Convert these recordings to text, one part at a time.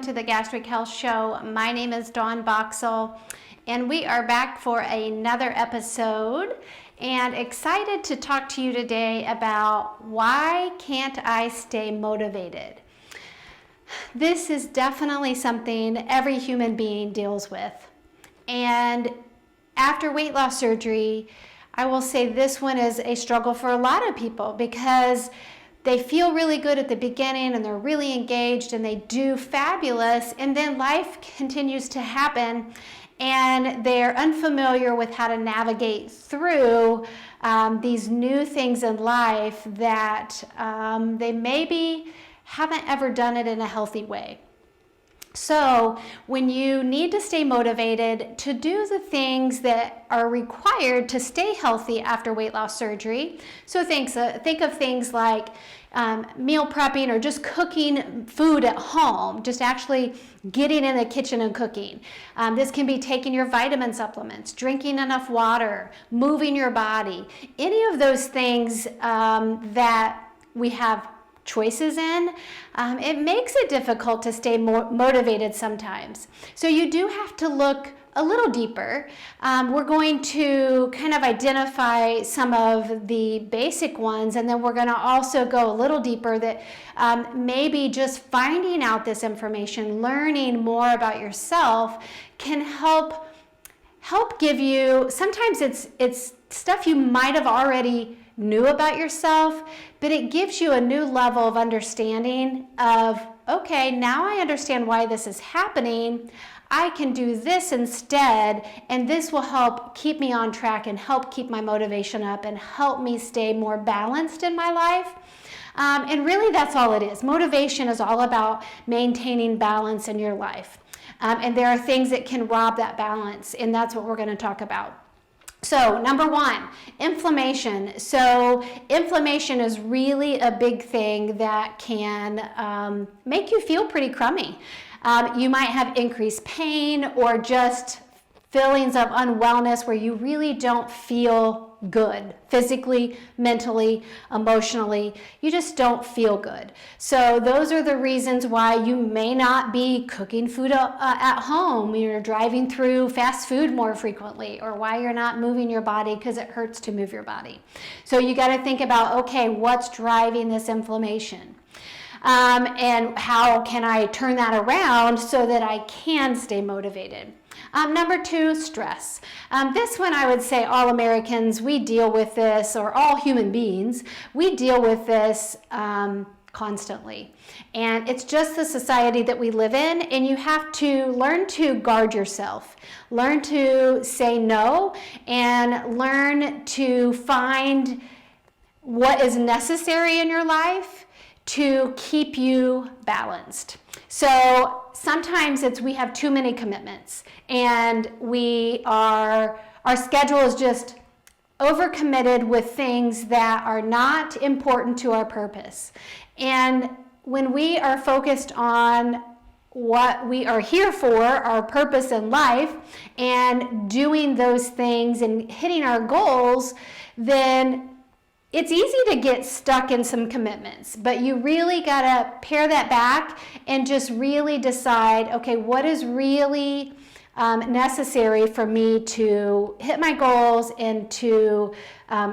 to the Gastric Health Show. My name is Dawn Boxall, and we are back for another episode, and excited to talk to you today about why can't I stay motivated? This is definitely something every human being deals with. And after weight loss surgery, I will say this one is a struggle for a lot of people because they feel really good at the beginning and they're really engaged and they do fabulous, and then life continues to happen and they're unfamiliar with how to navigate through these new things in life that they maybe haven't ever done it in a healthy way. So when you need to stay motivated to do the things that are required to stay healthy after weight loss surgery, so think of things like meal prepping or just cooking food at home, just actually getting in the kitchen and cooking. This can be taking your vitamin supplements, drinking enough water, moving your body, any of those things that we have choices in. It makes it difficult to stay more motivated sometimes. So you do have to look a little deeper. We're going to kind of identify some of the basic ones, and then we're going to also go a little deeper that maybe just finding out this information, learning more about yourself can help give you, sometimes it's stuff you might have already knew about yourself, but it gives you a new level of understanding of, okay, now I understand why this is happening. I can do this instead, and this will help keep me on track and help keep my motivation up and help me stay more balanced in my life. And really that's all it is. Motivation is all about maintaining balance in your life. And there are things that can rob that balance, and that's what we're going to talk about. So number one, inflammation. So inflammation is really a big thing that can make you feel pretty crummy. You might have increased pain or just feelings of unwellness where you really don't feel good physically, mentally, emotionally. You just don't feel good. So those are the reasons why you may not be cooking food at home. You're driving through fast food more frequently, or why you're not moving your body because it hurts to move your body. So you got to think about, okay, what's driving this inflammation? And how can I turn that around so that I can stay motivated? Number two, stress. This one I would say all Americans, we deal with this, or all human beings, we deal with this constantly. And it's just the society that we live in, and you have to learn to guard yourself, learn to say no, and learn to find what is necessary in your life to keep you balanced. So sometimes we have too many commitments, and our schedule is just overcommitted with things that are not important to our purpose. And when we are focused on what we are here for, our purpose in life, and doing those things and hitting our goals, then it's easy to get stuck in some commitments, but you really got to pare that back and just really decide, okay, what is really necessary for me to hit my goals and to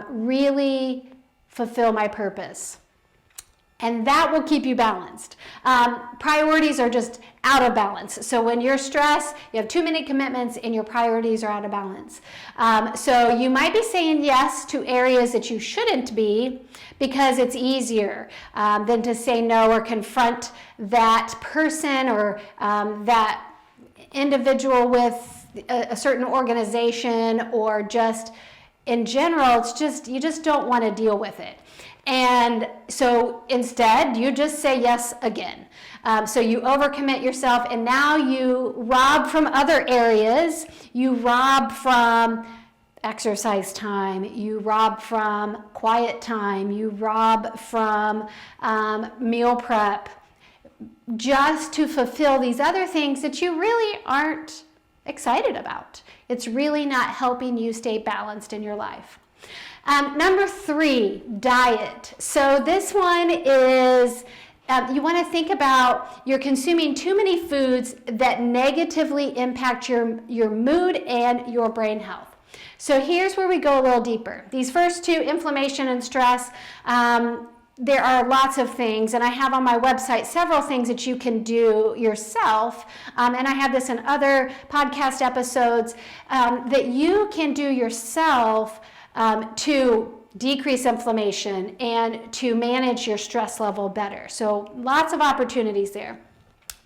really fulfill my purpose. And that will keep you balanced. Priorities are just out of balance. So when you're stressed, you have too many commitments and your priorities are out of balance. So you might be saying yes to areas that you shouldn't be because it's easier than to say no or confront that person or that individual with a certain organization, or just in general, it's just, you just don't want to deal with it. And so instead, you just say yes again. So you overcommit yourself, and now you rob from other areas. You rob from exercise time. You rob from quiet time. You rob from meal prep, just to fulfill these other things that you really aren't excited about. It's really not helping you stay balanced in your life. Number three, diet. So this one is you want to think about you're consuming too many foods that negatively impact your mood and your brain health. So here's where we go a little deeper. These first two, inflammation and stress, there are lots of things, and I have on my website several things that you can do yourself, and I have this in other podcast episodes, that you can do yourself to decrease inflammation and to manage your stress level better. So lots of opportunities there.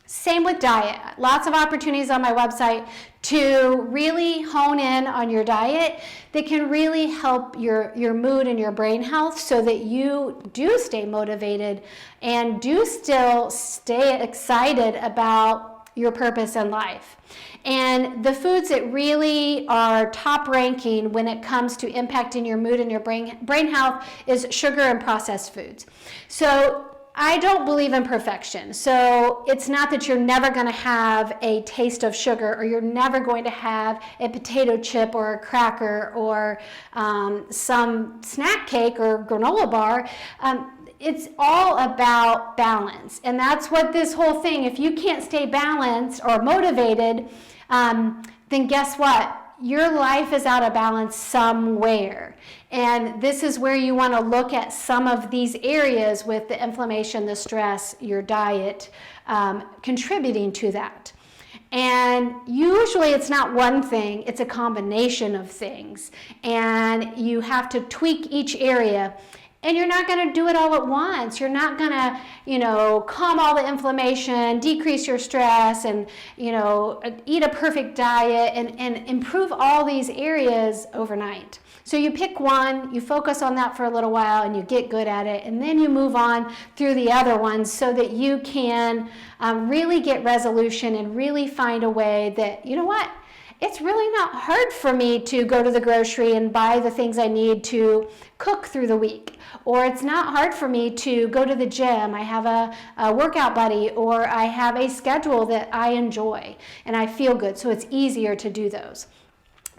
Same with diet. Lots of opportunities on my website to really hone in on your diet that can really help your mood and your brain health so that you do stay motivated and do still stay excited about your purpose in life. And the foods that really are top ranking when it comes to impacting your mood and your brain health is sugar and processed foods. So I don't believe in perfection. So it's not that you're never going to have a taste of sugar, or you're never going to have a potato chip or a cracker or some snack cake or granola bar. It's all about balance. And that's what this whole thing, if you can't stay balanced or motivated, then guess what? Your life is out of balance somewhere. And this is where you want to look at some of these areas with the inflammation, the stress, your diet, contributing to that. And usually it's not one thing, it's a combination of things. And you have to tweak each area. And you're not going to do it all at once. You're not going to, calm all the inflammation, decrease your stress, and, eat a perfect diet and improve all these areas overnight. So you pick one, you focus on that for a little while, and you get good at it, and then you move on through the other ones so that you can really get resolution and really find a way that, you know what, it's really not hard for me to go to the grocery and buy the things I need to cook through the week. Or it's not hard for me to go to the gym. I have a workout buddy, or I have a schedule that I enjoy and I feel good. So it's easier to do those.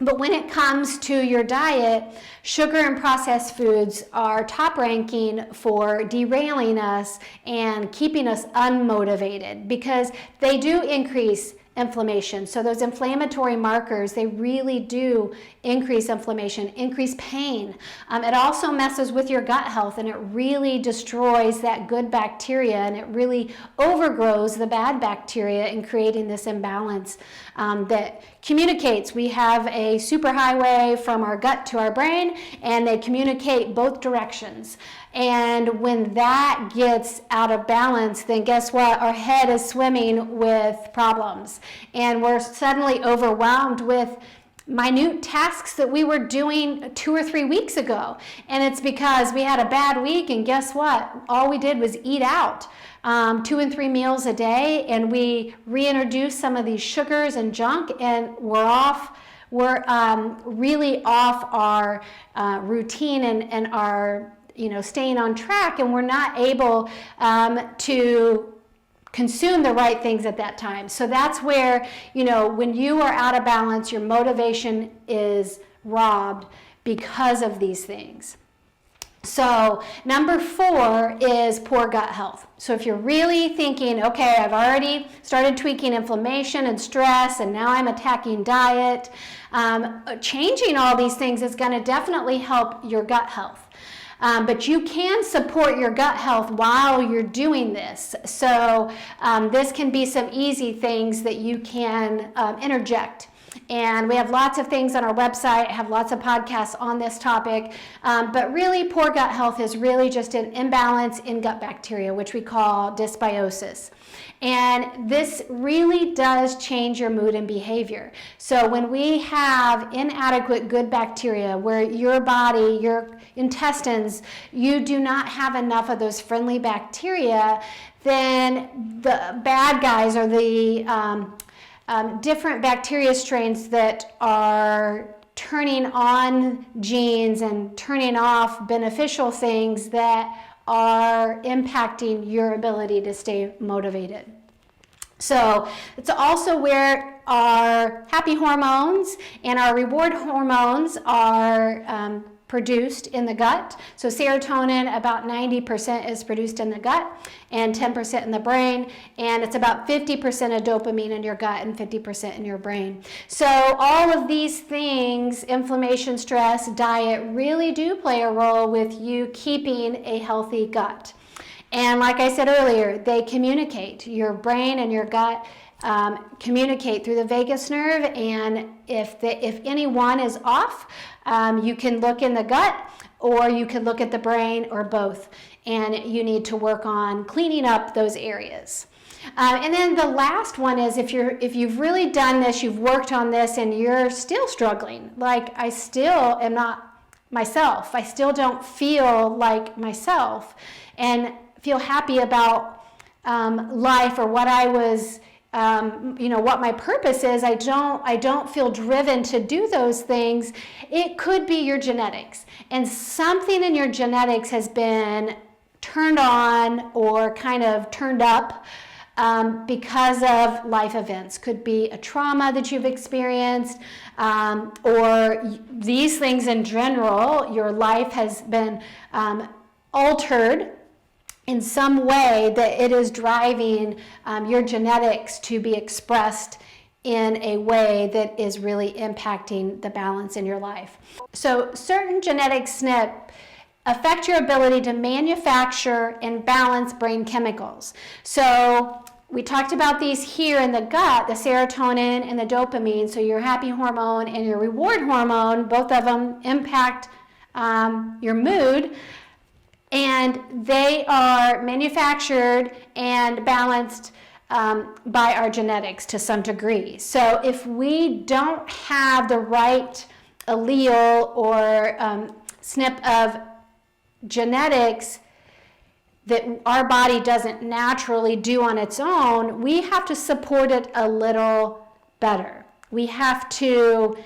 But when it comes to your diet, sugar and processed foods are top ranking for derailing us and keeping us unmotivated because they do increase inflammation. So those inflammatory markers, they really do increase inflammation, increase pain. It also messes with your gut health, and it really destroys that good bacteria, and it really overgrows the bad bacteria in creating this imbalance that communicates. We have a superhighway from our gut to our brain, and they communicate both directions. And when that gets out of balance, then guess what? Our head is swimming with problems. And we're suddenly overwhelmed with minute tasks that we were doing 2 or 3 weeks ago. And it's because we had a bad week, and guess what? All we did was eat out 2 and 3 meals a day, and we reintroduced some of these sugars and junk, and we're really off our routine and our staying on track, and we're not able to consume the right things at that time. So that's where, when you are out of balance, your motivation is robbed because of these things. So number 4 is poor gut health. So if you're really thinking, okay, I've already started tweaking inflammation and stress, and now I'm attacking diet, changing all these things is going to definitely help your gut health. But you can support your gut health while you're doing this. So this can be some easy things that you can interject. And we have lots of things on our website, have lots of podcasts on this topic. But really, poor gut health is really just an imbalance in gut bacteria, which we call dysbiosis. And this really does change your mood and behavior. So when we have inadequate good bacteria, where your body, your intestines, you do not have enough of those friendly bacteria, then the bad guys are the different bacteria strains that are turning on genes and turning off beneficial things that are impacting your ability to stay motivated. So it's also where our happy hormones and our reward hormones are produced in the gut. So serotonin, about 90% is produced in the gut and 10% in the brain, and it's about 50% of dopamine in your gut and 50% in your brain. So all of these things, inflammation, stress, diet, really do play a role with you keeping a healthy gut. And like I said earlier, they communicate. Your brain and your gut communicate through the vagus nerve, and if any one is off, you can look in the gut, or you can look at the brain, or both, and you need to work on cleaning up those areas. And then the last one is if you've really done this, you've worked on this, and you're still struggling. Like, I still am not myself. I still don't feel like myself, and feel happy about life, or what I was. What my purpose is. I don't feel driven to do those things. It could be your genetics, and something in your genetics has been turned on or kind of turned up because of life events. Could be a trauma that you've experienced, or these things in general. Your life has been altered in some way that it is driving your genetics to be expressed in a way that is really impacting the balance in your life. So certain genetic SNP affect your ability to manufacture and balance brain chemicals. So we talked about these here in the gut, the serotonin and the dopamine. So your happy hormone and your reward hormone, both of them impact your mood. And they are manufactured and balanced by our genetics to some degree. So if we don't have the right allele or SNP of genetics that our body doesn't naturally do on its own, we have to support it a little better. We have to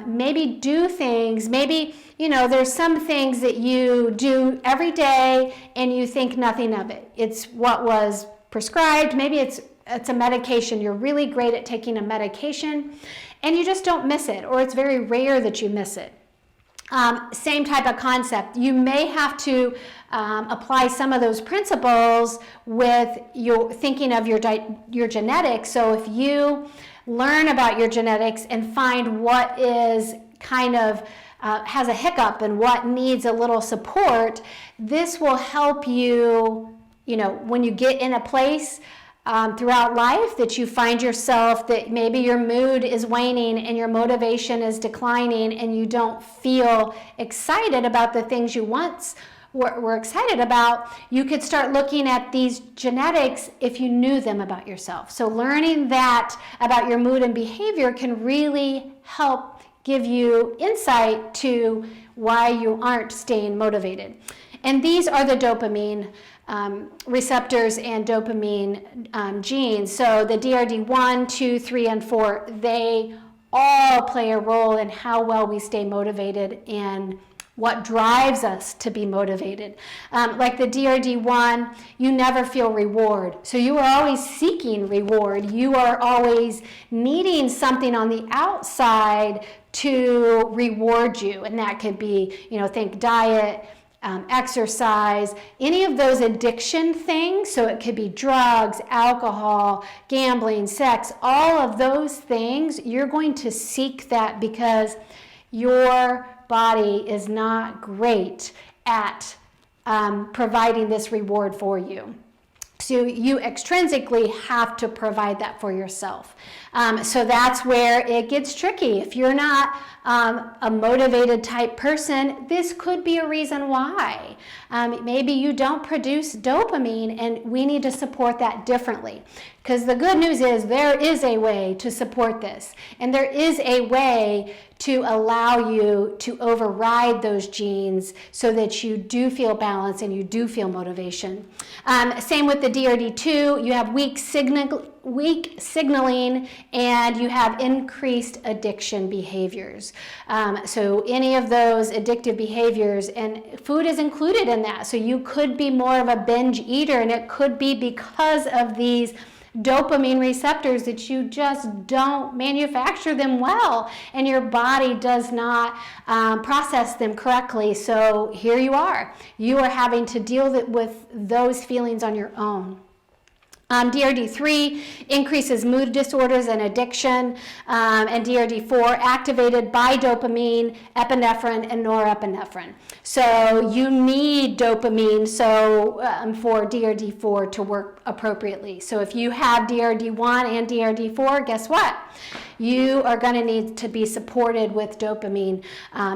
maybe do things, there's some things that you do every day and you think nothing of it. It's what was prescribed. Maybe it's a medication. You're really great at taking a medication and you just don't miss it, or it's very rare that you miss it. Same type of concept. You may have to apply some of those principles with your thinking of your genetics. So if you learn about your genetics and find what is kind of has a hiccup and what needs a little support, this will help you, when you get in a place throughout life that you find yourself that maybe your mood is waning and your motivation is declining and you don't feel excited about the things you once were excited about. You could start looking at these genetics if you knew them about yourself. So learning that about your mood and behavior can really help give you insight to why you aren't staying motivated. And these are the dopamine receptors and dopamine genes. So the DRD1, 2, 3, and 4, they all play a role in how well we stay motivated and what drives us to be motivated. Like the DRD1, you never feel reward. So you are always seeking reward. You are always needing something on the outside to reward you. And that could be, think diet, exercise, any of those addiction things. So it could be drugs, alcohol, gambling, sex, all of those things. You're going to seek that because your body is not great at providing this reward for you. So you extrinsically have to provide that for yourself. So that's where it gets tricky. If you're not a motivated type person, this could be a reason why. Maybe you don't produce dopamine, and we need to support that differently. Because the good news is there is a way to support this, and there is a way to allow you to override those genes so that you do feel balance and you do feel motivation. Same with the DRD2, you have weak signaling and you have increased addiction behaviors. So any of those addictive behaviors, and food is included in that. So you could be more of a binge eater, and it could be because of these dopamine receptors that you just don't manufacture them well, and your body does not process them correctly. So here you are having to deal with those feelings on your own. DRD3 increases mood disorders and addiction, and DRD4 activated by dopamine, epinephrine, and norepinephrine. So you need dopamine for DRD4 to work appropriately. So if you have DRD1 and DRD4, guess what? You are going to need to be supported with dopamine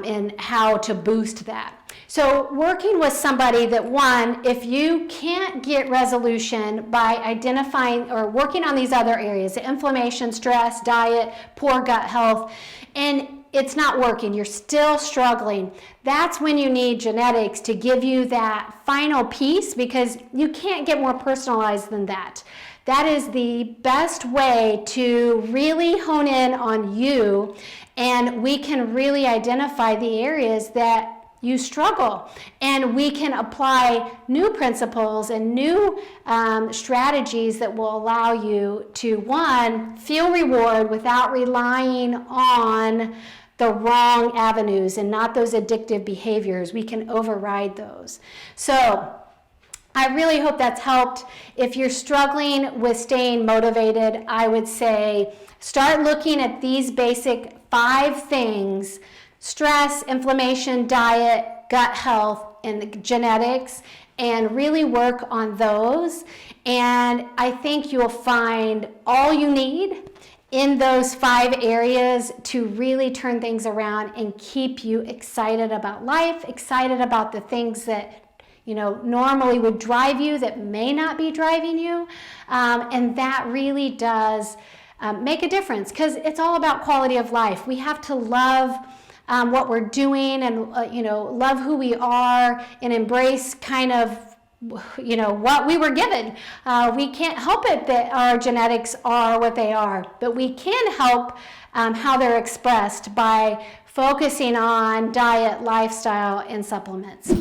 in how to boost that. So working with somebody that, one, if you can't get resolution by identifying or working on these other areas, inflammation, stress, diet, poor gut health, and it's not working, you're still struggling, that's when you need genetics to give you that final piece, because you can't get more personalized than that. That is the best way to really hone in on you, and we can really identify the areas that you struggle, and we can apply new principles and new strategies that will allow you to, one, feel reward without relying on the wrong avenues and not those addictive behaviors. We can override those. So I really hope that's helped. If you're struggling with staying motivated, I would say start looking at these basic 5 things: stress, inflammation, diet, gut health, and genetics, and really work on those. And I think you'll find all you need in those 5 areas to really turn things around and keep you excited about life, excited about the things that normally would drive you that may not be driving you. And that really does make a difference, because it's all about quality of life. We have to love what we're doing, and love who we are, and embrace kind of what we were given. We can't help it that our genetics are what they are, but we can help how they're expressed by focusing on diet, lifestyle, and supplements.